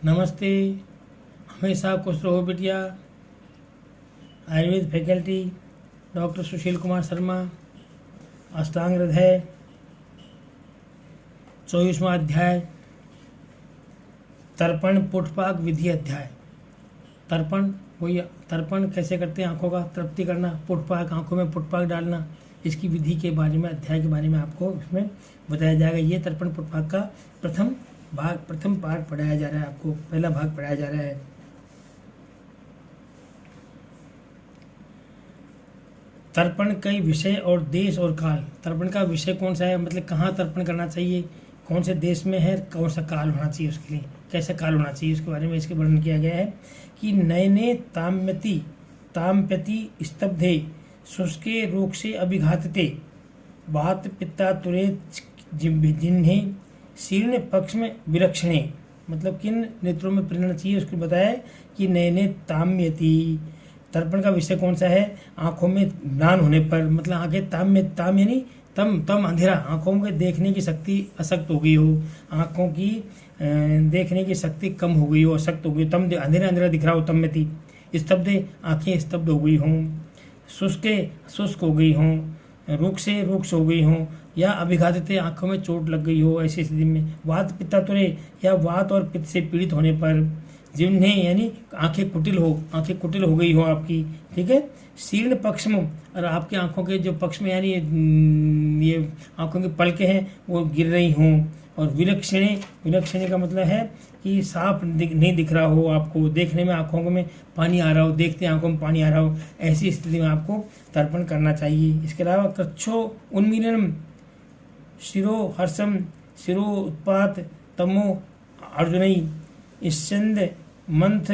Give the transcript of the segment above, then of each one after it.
नमस्ते। हमेशा खुश रहो बिटिया। Ayurveda faculty doctor Sushil Kumar Sharma. अष्टांग हृदय 24वां अध्याय तर्पण पुटपाक विधि अध्याय। तर्पण वही तर्पण कैसे करते हैं, आंखों का तृप्ति करना, पुटपाक आंखों में पुटपाक डालना, इसकी विधि के बारे में अध्याय के बारे में आपको इसमें बताया जाएगा। ये तर्पण पुटपाक का प्रथम पार्ट पढ़ाया जा रहा है, आपको पहला भाग पढ़ाया जा रहा है। तर्पण कई विषय और देश और काल। तर्पण का विषय कौन सा है, मतलब कहाँ तर्पण करना चाहिए, कौन से देश में है, कौन सा काल होना चाहिए, उसके लिए कैसा काल होना चाहिए, उसके बारे में इसके वर्णन किया गया है कि नयने ताम्यति स्तब्धे शुष्के रोग से अभिघातते वात पित्ता तुरे जिन्हें शीर्ण पक्ष में विलक्षणे, मतलब किन नेत्रों में प्रेरणा चाहिए उसको बताया कि नयने ताम्यति। तर्पण का विषय कौन सा है, आंखों में म्लान होने पर, मतलब आंखें ताम यानी तम अंधेरा, आंखों के देखने की शक्ति अशक्त हो गई हो, आंखों की देखने की शक्ति कम हो गई हो, अशक्त हो गई, तम अंधेरा दिख रहा हो, तम में थी। स्तब्ध आंखें स्तब्ध हो गई हों, शुष्क हो गई हों, रुक्ष हो गई हों, या अभिघातित आंखों में चोट लग गई हो, ऐसी स्थिति में। वात पित्ता तुरे या वात और पित्त से पीड़ित होने पर। जिन्हें यानी आंखें कुटिल हो गई हो आपकी, ठीक है। शीर्ण पक्ष में, और आपकी आंखों के जो पक्ष में यानी ये आंखों के पलके हैं वो गिर रही हों। और विलक्षणे का मतलब है कि साफ नहीं दिख रहा हो, आपको देखने में आंखों में पानी आ रहा हो, देखते आंखों में पानी आ रहा हो, ऐसी स्थिति में आपको तर्पण करना चाहिए। इसके अलावा कृच्छो उन्मीलनम शिरो हर्षम शिरो उत्पात तमो अर्जुनई स्चंद मंथ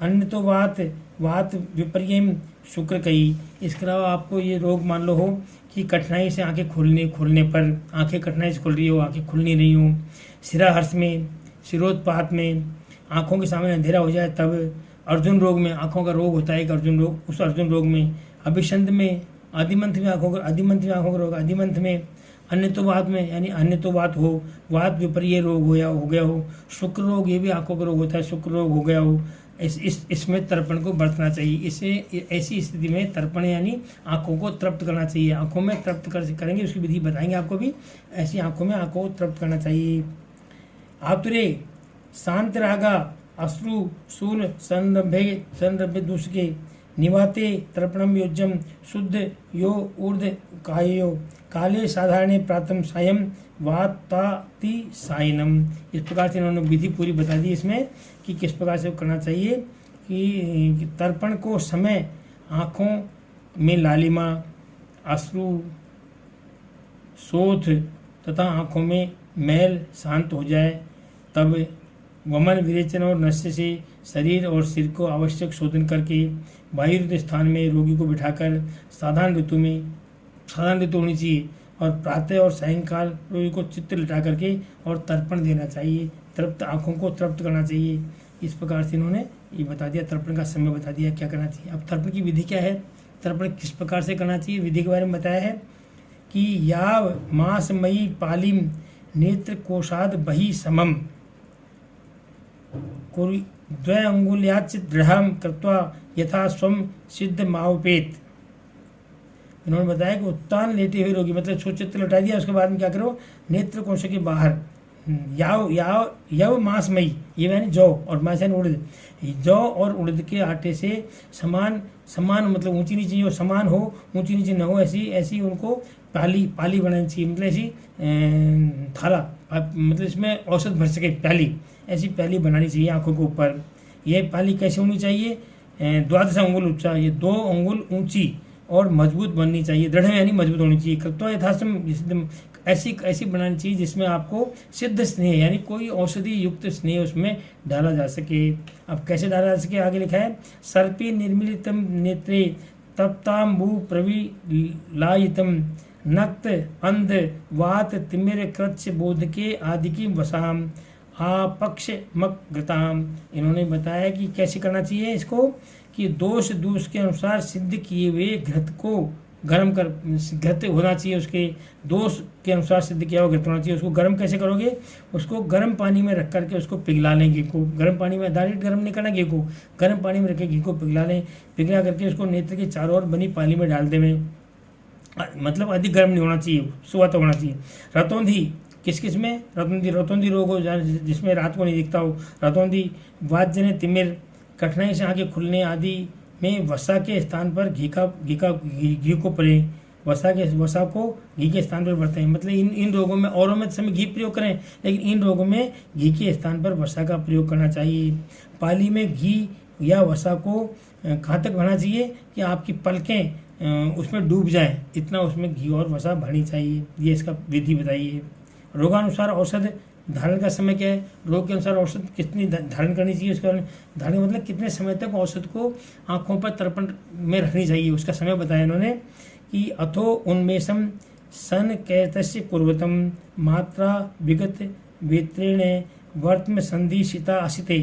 अन्यतो वात विपर्यम शुक्र कई। इसके अलावा आपको ये रोग मान लो हो कि कठिनाई से आंखें खोलने पर, आंखें कठिनाई से खुल रही हो, आंखें खुल नहीं रही हो, शिराहर्ष में, शिरोत्पात में, आंखों के सामने अंधेरा हो जाए तब, अर्जुन रोग में, आंखों का रोग होता है एक अर्जुन रोग, उस अर्जुन रोग में, अभिषंध में, आदिमंथ में आंखों का रोग, आदिमंथ में, अन्यतोवात में यानी अन्यतोवात हो, वात विपर्य रोग हो गया हो, शुक्र रोग, ये भी आंखों का रोग होता है, शुक्र रोग हो गया हो, इसमें तर्पण को बरतना चाहिए। इसे ऐसी स्थिति में तर्पण यानी आंखों को तृप्त करना चाहिए। आंखों में तृप्त करेंगे, उसकी विधि बताएंगे आपको भी। ऐसी आंखों में आंखों को तृप्त करना चाहिए। आतुरे शांत रागा अश्रु शूल संरभ्य दूषके निवाते तर्पणम योज्यम शुद्ध यो ऊर्ध कायो काले साधारणे प्रातम सायम वाताति सायनम। इस प्रकार से इन्होंने विधि पूरी बता दी इसमें कि किस प्रकार से करना चाहिए। कि तर्पण को समय आँखों में लालिमा, अश्रु, शोथ तथा आँखों में मैल शांत हो जाए तब वमन विरेचन और नस्य से शरीर और सिर को आवश्यक शोधन करके वायुरुद्ध स्थान में रोगी को बिठाकर साधारण ऋतु होनी चाहिए, और प्रातः और सायंकाल रोगी को चित्त लिटा करके और तर्पण देना चाहिए, तृप्त आँखों को तृप्त करना चाहिए। इस प्रकार से इन्होंने ये बता दिया, तर्पण का समय बता दिया क्या करना चाहिए। अब तर्पण की विधि क्या है, तर्पण किस प्रकार से करना चाहिए, विधि के बारे में बताया है कि याव मासमयी पालिम नेत्र कोशाद बही समम द्वय अंगुल्याच दृढ़ कृत्वा यथा स्वम सिद्ध मावपेत। इन्होंने बताया कि उत्तान लेटे हुए रोगी, मतलब चित्त लौटा दिया, उसके बाद में क्या करो, नेत्र कोश के बाहर यव मासमयी, ये यानी जौ और मास यानी उड़द, जौ और उड़द के आटे से समान मतलब ऊंची नीची, जो समान हो, ऊंची नीची न हो, ऐसी उनको पाली बनानी चाहिए, मतलब ऐसी थाला, मतलब इसमें औसत भर सके प्याली, ऐसी प्याली बनानी चाहिए आंखों के ऊपर। यह पाली कैसे होनी चाहिए, 12 अंगुल ऊंचा, ये 2 अंगुल ऊंची और मजबूत बननी चाहिए, दृढ़ यानी मजबूत होनी चाहिए। कृत्वा यथाश्रम ऐसी बनानी चाहिए जिसमें आपको सिद्ध स्नेह यानी कोई औषधि युक्त स्नेह उसमें डाला जा सके। अब कैसे डाला जा सके, आगे लिखा है सर्पी निर्मिलितम नेत्रे तप्तांबु प्रविलायितम नक्त अंध वात तिमिर कृच्छ बोधके आदि की वसाम आपक्ष मग्रताम। इन्होंने बताया कि कैसे करना चाहिए इसको, कि दोष के अनुसार सिद्ध किए हुए घृत को गर्म कर घृत होना चाहिए, उसके दोष के अनुसार सिद्ध किया हुआ घृत होना चाहिए। उसको गर्म कैसे करोगे, उसको गर्म पानी में रख करके उसको पिघला लें घी को, गर्म पानी में डायरेक्ट गर्म नहीं करना घी को, गर्म पानी में रख के घी को पिघला लें, पिघला करके उसको नेत्र के चारों ओर बनी पाली में डाल दें, मतलब अधिक गर्म नहीं होना चाहिए, सुबह तक होना चाहिए। रतौंधी किस किस में, रतौंधी रोग हो जिसमें रात को नहीं दिखता हो, रतौंधी, वातजन्य तिमिर, कठिनाई से आंखें खुलने आदि में वसा के स्थान पर घी को पड़े, वसा को घी के स्थान पर बरतें। मतलब इन रोगों में, औरों में समय घी प्रयोग करें, लेकिन इन रोगों में घी के स्थान पर वसा का प्रयोग करना चाहिए। पाली में घी या वसा को कहाँ तक भरना चाहिए कि आपकी पलकें उसमें डूब जाएं, इतना उसमें घी और वसा भरनी चाहिए। ये इसका विधि बताइए। रोगानुसार औषध धारण का समय क्या है, रोग के अनुसार औषध कितनी धारण करनी चाहिए, उसका धारण मतलब कितने समय तक औषध को आँखों पर तर्पण में रखनी चाहिए, उसका समय बताया इन्होंने कि अथो उन्मेषम सन कैतस्य पूर्वतम मात्रा विगत वेत्रेण वर्तम संधि शिता असिते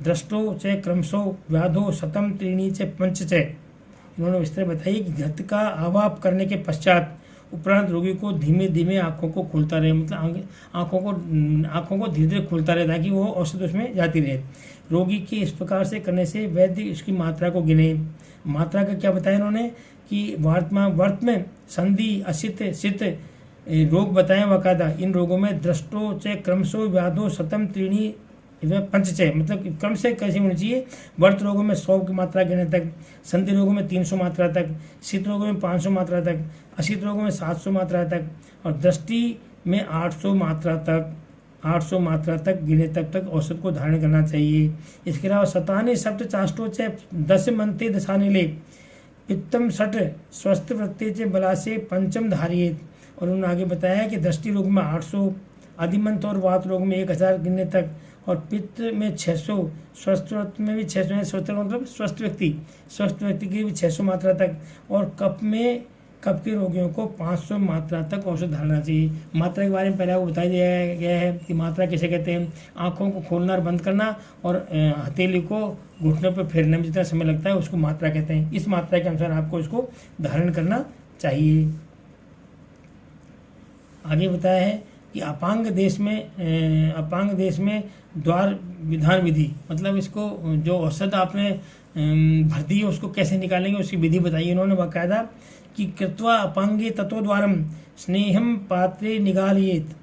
दृष्टो च क्रमशो व्याधो शतम त्रीणी च पंच च। इन्होंने इस तरह बताइए कि घृत का आवाप करने के पश्चात उपरांत रोगी को धीमे धीमे आँखों को खोलता रहे, मतलब आँखों को धीरे धीरे खोलता रहे ताकि वो औषध उसमें जाती रहे। रोगी की इस प्रकार से करने से वैद्य इसकी मात्रा को गिने। मात्रा का क्या बताया इन्होंने कि वर्त में संधि असित सित रोग बताएं वकादा। इन रोगों में दृष्टो च क्रमशो व्याधो शतम त्रीणी पंच च, मतलब क्रम से कैसे होनी चाहिए। वर्त रोगों में 100 की मात्रा गिनने तक, संधि रोगों में 300 मात्रा तक, शीत रोगों में 500 मात्रा तक, अशीत रोगों में 700 मात्रा तक और दृष्टि में 800 मात्रा तक गिने तक औषध को धारण करना चाहिए। इसके अलावा शतानि सप्त चाष्टो च 10 मंते दशानि ले पित्तम सठ स्वस्थ वृत्ते च बला से पंचम धारिये। और उन्होंने आगे बताया कि दृष्टि रोग में 800, अधिमंत और वात रोग में 1000 गिनने तक और पित्त में 600, स्वस्थ व्यक्ति में भी 600, स्वस्थ मतलब स्वस्थ व्यक्ति की भी 600 मात्रा तक और कफ के रोगियों को 500 मात्रा तक औषध डालना चाहिए। मात्रा के बारे में पहले आपको बताया गया है कि मात्रा किसे कहते हैं। आँखों को खोलना और बंद करना और हथेली को घुटने पर फेरने में जितना समय लगता है उसको मात्रा कहते हैं। इस मात्रा के अनुसार आपको इसको धारण करना चाहिए। आगे बताया है कि अपांग देश में द्वार विधान विधि, मतलब इसको जो औषध आपने भर दी है उसको कैसे निकालेंगे उसकी विधि बताई इन्होंने बाकायदा कि कृत्वा अपांगे तत्वद्वारम स्नेहम पात्रे निगालयेत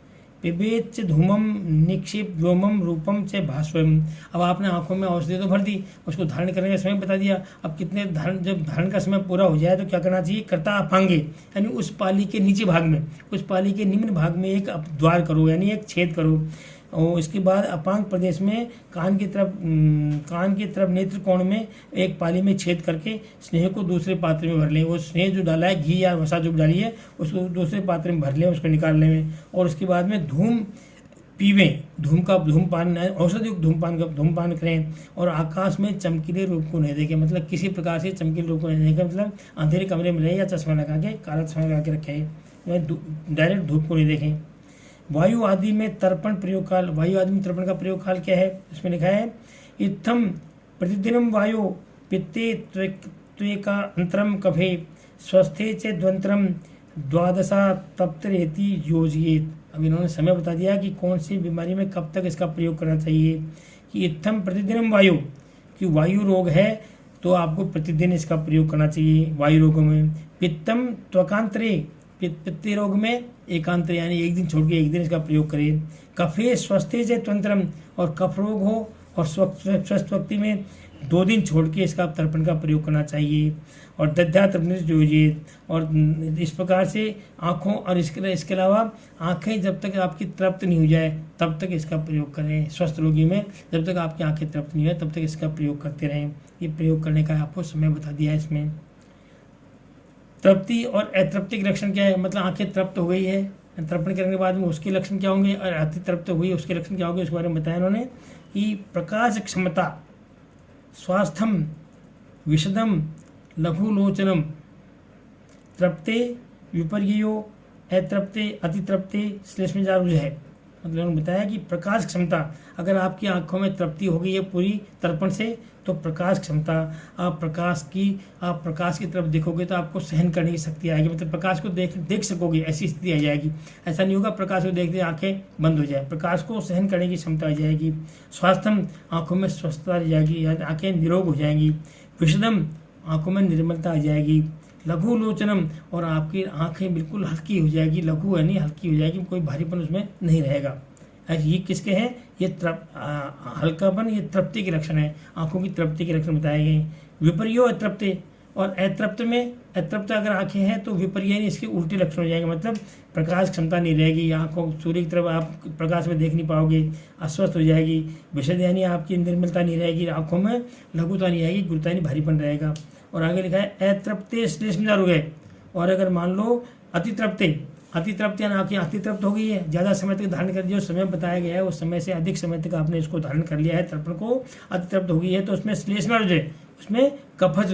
पिबेत च धूमम निक्षेप व्योमम रूपम च भास्वम। अब आपने आंखों में औषधि तो भर दी, उसको धारण करने का समय बता दिया। अब कितने जब धारण का समय पूरा हो जाए तो क्या करना चाहिए, कर्ता अपांगे यानी उस पाली के नीचे भाग में, उस पाली के निम्न भाग में एक द्वार करो यानी एक छेद करो। और इसके बाद अपांग प्रदेश में कान की तरफ नेत्र कोण में एक पाली में छेद करके स्नेह को दूसरे पात्र में भर लें। वो स्नेह जो डाला है, घी या वसा जो डाली है, उसको दूसरे पात्र में भर लें उसको निकालने में। और उसके बाद में धूम पीवें, धूमपान औषध युक्त धूमपान करें और आकाश में चमकीले रूप को नहीं देखें, मतलब किसी प्रकार से चमकीले रूप को नहीं देखें, मतलब अंधेरे कमरे में रहे या चश्मा लगा के काला चश्मा लगा के रखें, डायरेक्ट धूप को नहीं देखें। वायु आदि में तर्पण प्रयोग काल, वायु आदि में तर्पण का प्रयोग काल क्या है, इसमें लिखा है इत्थम प्रतिदिनम वायु पित्ते त्वेका अंतरम कफे स्वस्थे च द्वंतरम द्वादशा तप्तरेति योजियेत। अब इन्होंने समय बता दिया कि कौन सी बीमारी में कब तक इसका प्रयोग करना चाहिए कि इत्थम प्रतिदिनम वायु, कि वायु रोग है तो आपको प्रतिदिन इसका प्रयोग करना चाहिए वायु रोगों में। पित्तम त्वकांतरे, पित्ती रोग में एकांतर यानी एक दिन छोड़ के एक दिन इसका प्रयोग करें। कफे स्वस्थे से तंत्रम, और कफ रोग हो और स्वस्थ व्यक्ति में 2 दिन छोड़ के इसका तर्पण का प्रयोग करना चाहिए। और दध्या तर्पण जोजिए। और इस प्रकार से आँखों और इसके अलावा आँखें जब तक आपकी तृप्त नहीं हो जाए तब तक इसका प्रयोग करें। स्वस्थ रोगी में जब तक आपकी आँखें तृप्त नहीं हो तब तक इसका प्रयोग करते रहें। ये प्रयोग करने का आपको समय बता दिया है इसमें। तृप्ति और अतृप्ति के लक्षण क्या है, मतलब आंखें तृप्त हो गई है, तर्पण करने के बाद में उसके लक्षण क्या होंगे और अति तृप्त हुई उसके लक्षण क्या होंगे, उसके बारे में बताया उन्होंने कि प्रकाश क्षमता, स्वास्थ्यम, विशदम, लघुलोचनम, तृप्ते विपर्यो, अतृप्ते, अतितृप्ते, श्लेष्मजा रुज है। मतलब उन्होंने बताया कि प्रकाश क्षमता, अगर आपकी आंखों में तृप्ति हो गई है पूरी तर्पण से, तो प्रकाश क्षमता, आप प्रकाश की तरफ देखोगे तो आपको सहन करने की शक्ति आएगी, मतलब प्रकाश को देख सकोगे, ऐसी स्थिति आ जाएगी। ऐसा नहीं होगा प्रकाश को देखते आंखें बंद हो जाए, प्रकाश को सहन करने की क्षमता आ जाएगी। स्वास्थ्यम, आंखों में स्वस्थता आ जाएगी, आंखें निरोग हो जाएंगी। विशदम, आंखों में निर्मलता आ जाएगी। लघु लोचनम, और आपकी आंखें बिल्कुल हल्की हो जाएगी, लघु यानी हल्की हो जाएगी, कोई भारीपन उसमें नहीं रहेगा। ये किसके हैं? ये हल्कापन, ये तृप्ति के लक्षण है, आंखों की तृप्ति के लक्षण बताए गए। विपर्यो अतृप्ते, और अतृप्त में, अतृप्त अगर आंखें हैं तो विपर्य यानी इसके उल्टे लक्षण हो जाएंगे, मतलब प्रकाश क्षमता नहीं रहेगी, आंखों सूर्य की तरफ आप प्रकाश में देख नहीं पाओगे, अस्वस्थ हो जाएगी। विशद यानी आपकी निर्मलता नहीं रहेगी, आंखों में लघुता नहीं आएगी, गुरुता नहीं भारीपन रहेगा। और आगे लिखा है अतृप्ते श्लेष्मदार हो गए। और अगर मान लो अतितृप्ते, अतितृप्त यानी आंखें अतितृप्त हो गई है, ज़्यादा समय तक धारण कर, जो समय बताया गया है उस समय से अधिक समय तक आपने इसको धारण कर लिया है, तर्पण को, अतितृप्त हो गई है, तो उसमें श्लेष्मदार हो जाए, उसमें कफज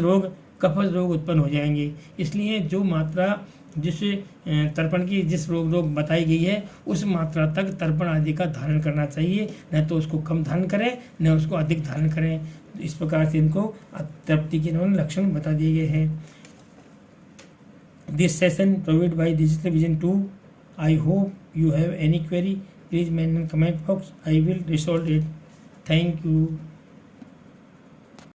रोग उत्पन्न हो जाएंगे। इसलिए जो मात्रा जिस तर्पण की जिस रोग बताई गई है उस मात्रा तक तर्पण आदि का धारण करना चाहिए, न तो उसको कम धारण करें न उसको अधिक धारण करें। इस प्रकार से इनको तृप्ति के इन्होंने लक्षण बता दिए गए हैं। This session provide by digital vision 2। I hope you have any query, please mention comment box, I will resolve it. Thank you.